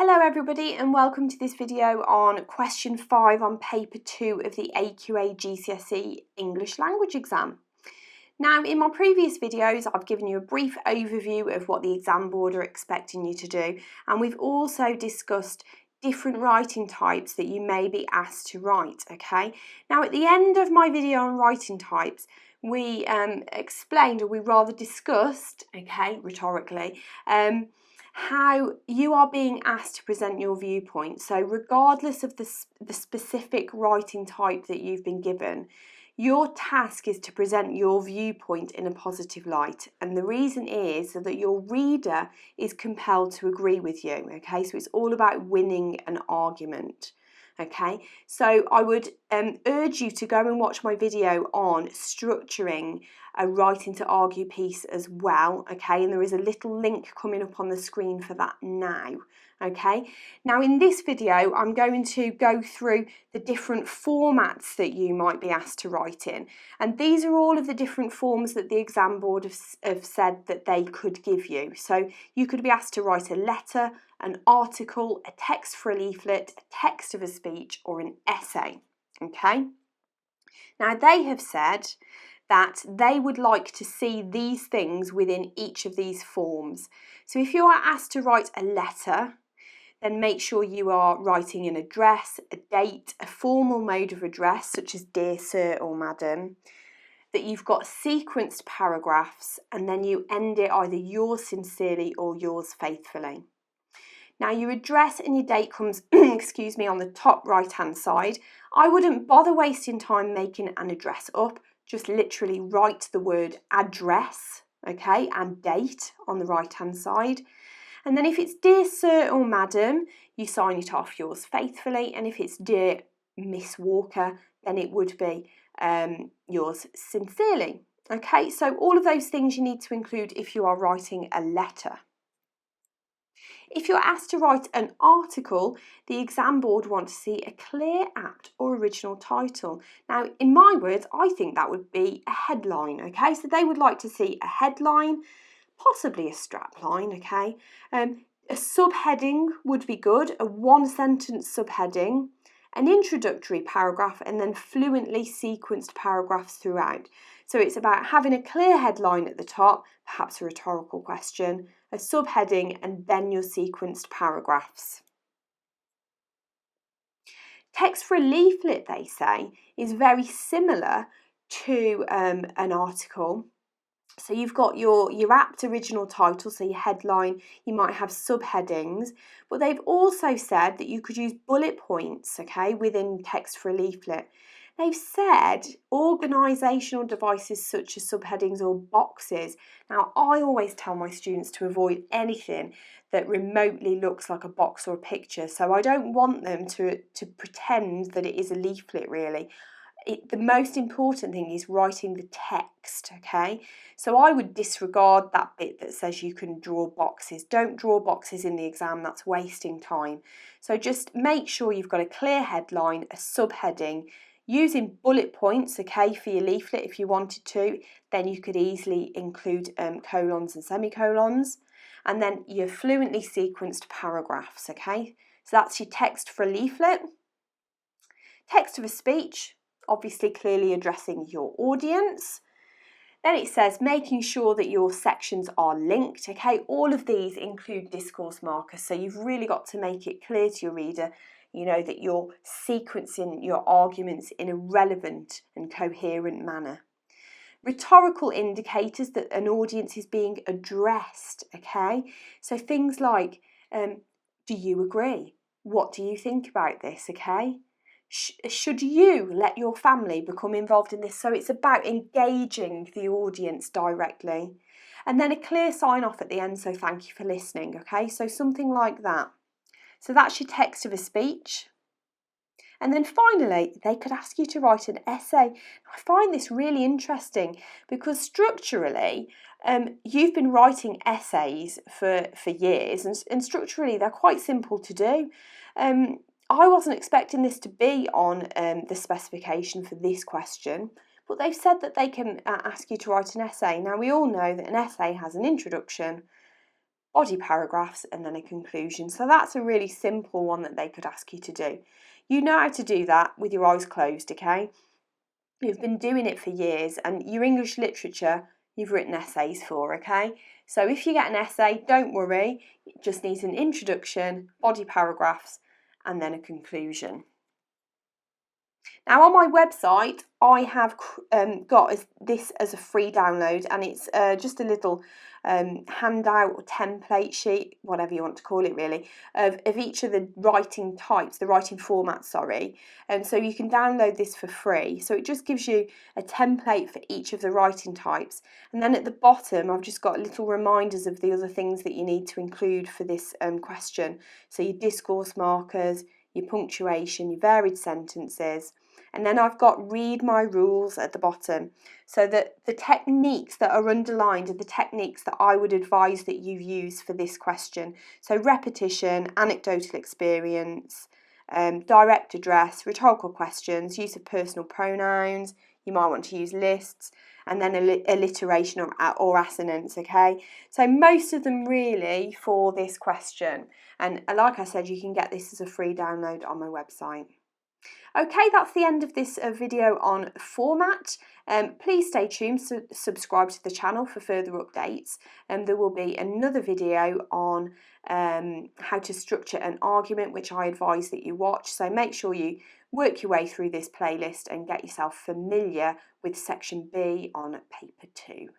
Hello everybody and welcome to this video on question 5 on paper 2 of the AQA GCSE English language exam. Now in my previous videos I've given you a brief overview of what the exam board are expecting you to do, and we've also discussed different writing types that you may be asked to write, okay? Now at the end of my video on writing types we explained, or we rather discussed, okay, rhetorically, how you are being asked to present your viewpoint. So regardless of the specific writing type that you've been given, your task is to present your viewpoint in a positive light, and the reason is so that your reader is compelled to agree with you, okay? So it's all about winning an argument. Okay, so I would urge you to go and watch my video on structuring a writing to argue piece as well, okay, and there is a little link coming up on the screen for that now. Okay, now in this video I'm going to go through the different formats that you might be asked to write in, and these are all of the different forms that the exam board have said that they could give you. So you could be asked to write a letter, an article, a text for a leaflet, a text of a speech, or an essay. Okay, now they have said that they would like to see these things within each of these forms. So if you are asked to write a letter, then make sure you are writing an address, a date, a formal mode of address such as dear sir or madam, that you've got sequenced paragraphs, and then you end it either yours sincerely or yours faithfully. Now your address and your date comes excuse me, on the top right hand side. I wouldn't bother wasting time making an address up, just literally write the word address, okay, and date on the right hand side. And then if it's dear sir or madam, you sign it off yours faithfully, and if it's dear Miss Walker, then it would be yours sincerely. Okay, so all of those things you need to include if you are writing a letter. If you're asked to write an article, the exam board want to see a clear, apt or original title. Now, in my words, I think that would be a headline, okay? So they would like to see a headline, possibly a strapline, okay? A subheading would be good, a one-sentence subheading, an introductory paragraph, and then fluently sequenced paragraphs throughout. So it's about having a clear headline at the top, perhaps a rhetorical question, a subheading, and then your sequenced paragraphs. Text for a leaflet, they say, is very similar to an article. So you've got your apt original title, so your headline, you might have subheadings, but they've also said that you could use bullet points, okay, within text for a leaflet. They've said organisational devices such as subheadings or boxes. Now, I always tell my students to avoid anything that remotely looks like a box or a picture, so I don't want them to pretend that it is a leaflet, really. The most important thing is writing the text, okay? So I would disregard that bit that says you can draw boxes. Don't draw boxes in the exam, that's wasting time. So just make sure you've got a clear headline, a subheading, using bullet points, okay, for your leaflet if you wanted to. Then you could easily include colons and semicolons, and then your fluently sequenced paragraphs, okay? So that's your text for a leaflet. Text of a speech, obviously clearly addressing your audience. Then it says making sure that your sections are linked, okay? All of these include discourse markers, so you've really got to make it clear to your reader, you know, that you're sequencing your arguments in a relevant and coherent manner. Rhetorical indicators that an audience is being addressed, okay? So things like, do you agree? What do you think about this, okay? Should you let your family become involved in this? So it's about engaging the audience directly. And then a clear sign off at the end, so thank you for listening, okay? So something like that. So that's your text of a speech. And then finally, they could ask you to write an essay. I find this really interesting because structurally, you've been writing essays for years, and structurally they're quite simple to do. I wasn't expecting this to be on the specification for this question, but they've said that they can ask you to write an essay. Now, we all know that an essay has an introduction, body paragraphs, and then a conclusion. So that's a really simple one that they could ask you to do. You know how to do that with your eyes closed, okay? You've been doing it for years, and your English literature you've written essays for, okay? So if you get an essay, don't worry, it just needs an introduction, body paragraphs, and then a conclusion. Now on my website, I have got this as a free download, and it's just a little handout or template sheet, whatever you want to call it really, of each of the writing types, the writing formats, sorry. And so you can download this for free. So it just gives you a template for each of the writing types. And then at the bottom, I've just got little reminders of the other things that you need to include for this question. So your discourse markers, your punctuation, your varied sentences. And then I've got read my rules at the bottom, so that the techniques that are underlined are the techniques that I would advise that you use for this question. So repetition, anecdotal experience, direct address, rhetorical questions, use of personal pronouns, you might want to use lists, and then alliteration or assonance, okay? So most of them really for this question. And like I said, you can get this as a free download on my website. Okay, that's the end of this video on format. Please stay tuned, subscribe to the channel for further updates. There will be another video on how to structure an argument, which I advise that you watch. So make sure you work your way through this playlist and get yourself familiar with section B on paper 2.